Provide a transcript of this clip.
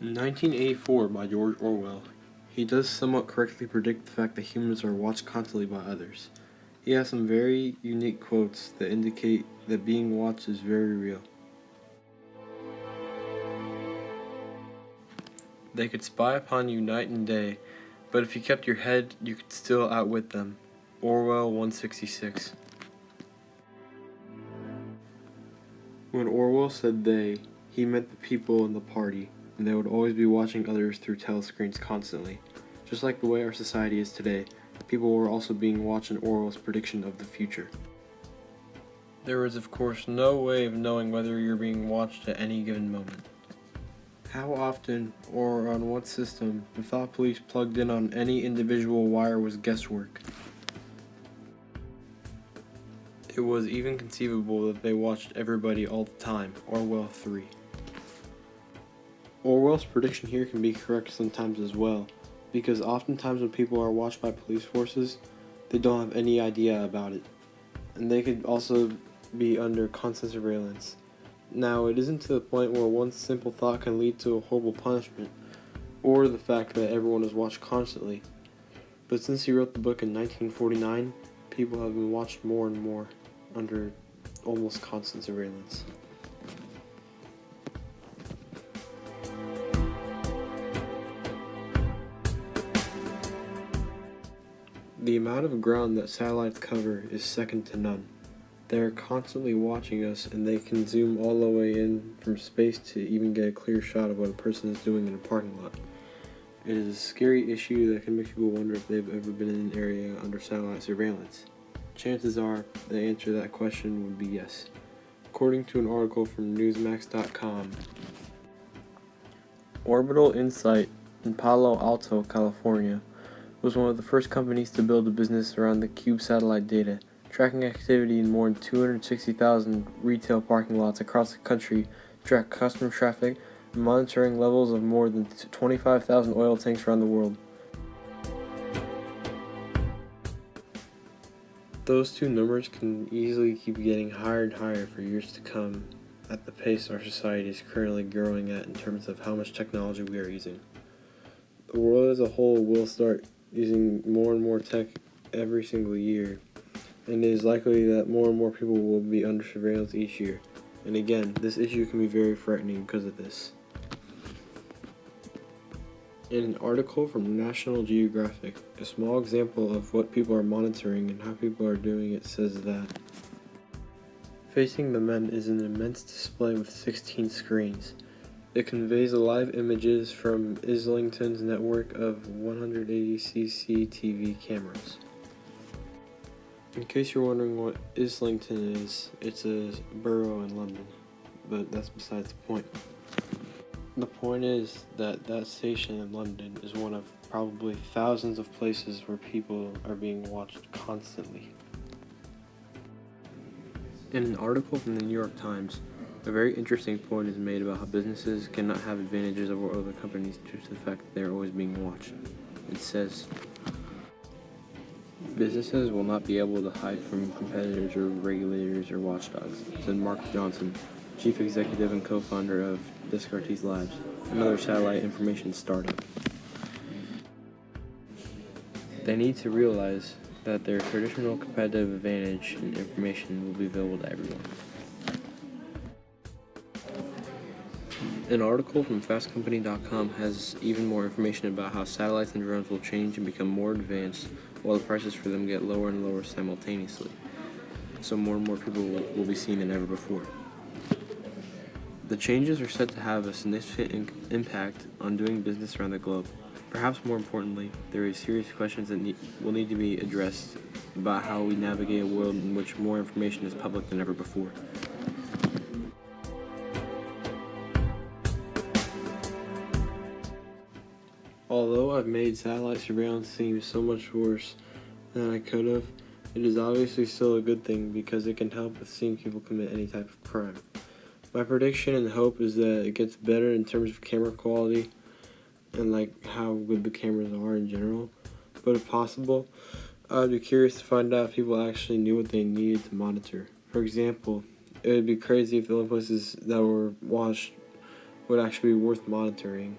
In 1984 by George Orwell, he does somewhat correctly predict the fact that humans are watched constantly by others. He has some very unique quotes that indicate that being watched is very real. They could spy upon you night and day, but if you kept your head, you could still outwit them. Orwell 166. When Orwell said they, he meant the people in the party, and they would always be watching others through telescreens constantly. Just like the way our society is today, people were also being watched in Orwell's prediction of the future. There is, of course, no way of knowing whether you're being watched at any given moment. How often, or on what system, the thought police plugged in on any individual wire was guesswork. It was even conceivable that they watched everybody all the time, Orwell 3. Orwell's prediction here can be correct sometimes as well, because oftentimes when people are watched by police forces, they don't have any idea about it, and they could also be under constant surveillance. Now, it isn't to the point where one simple thought can lead to a horrible punishment, or the fact that everyone is watched constantly, but since he wrote the book in 1949, people have been watched more and more under almost constant surveillance. The amount of ground that satellites cover is second to none. They are constantly watching us, and they can zoom all the way in from space to even get a clear shot of what a person is doing in a parking lot. It is a scary issue that can make people wonder if they've ever been in an area under satellite surveillance. Chances are the answer to that question would be yes. According to an article from Newsmax.com, Orbital Insight in Palo Alto, California, was one of the first companies to build a business around the Cube satellite data, tracking activity in more than 260,000 retail parking lots across the country, track customer traffic, and monitoring levels of more than 25,000 oil tanks around the world. Those two numbers can easily keep getting higher and higher for years to come at the pace our society is currently growing at in terms of how much technology we are using. The world as a whole will start using more and more tech every single year, and it is likely that more and more people will be under surveillance each year. And again, this issue can be very frightening because of this. In an article from National Geographic, a small example of what people are monitoring and how people are doing it says that facing the men is an immense display with 16 screens. It conveys live images from Islington's network of 180 CCTV cameras. In case you're wondering what Islington is, it's a borough in London, but that's besides the point. The point is that that station in London is one of probably thousands of places where people are being watched constantly. In an article from the New York Times, a very interesting point is made about how businesses cannot have advantages over other companies due to the fact that they are always being watched. It says, businesses will not be able to hide from competitors or regulators or watchdogs, said Mark Johnson, chief executive and co-founder of Descartes Labs, another satellite information startup. They need to realize that their traditional competitive advantage in information will be available to everyone. An article from FastCompany.com has even more information about how satellites and drones will change and become more advanced while the prices for them get lower and lower simultaneously. So more and more people will be seen than ever before. The changes are set to have a significant impact on doing business around the globe. Perhaps more importantly, there are serious questions that will need to be addressed about how we navigate a world in which more information is public than ever before. Although I've made satellite surveillance seem so much worse than I could have, it is obviously still a good thing because it can help with seeing people commit any type of crime. My prediction and hope is that it gets better in terms of camera quality and like how good the cameras are in general, but if possible, I'd be curious to find out if people actually knew what they needed to monitor. For example, it would be crazy if the only places that were watched would actually be worth monitoring.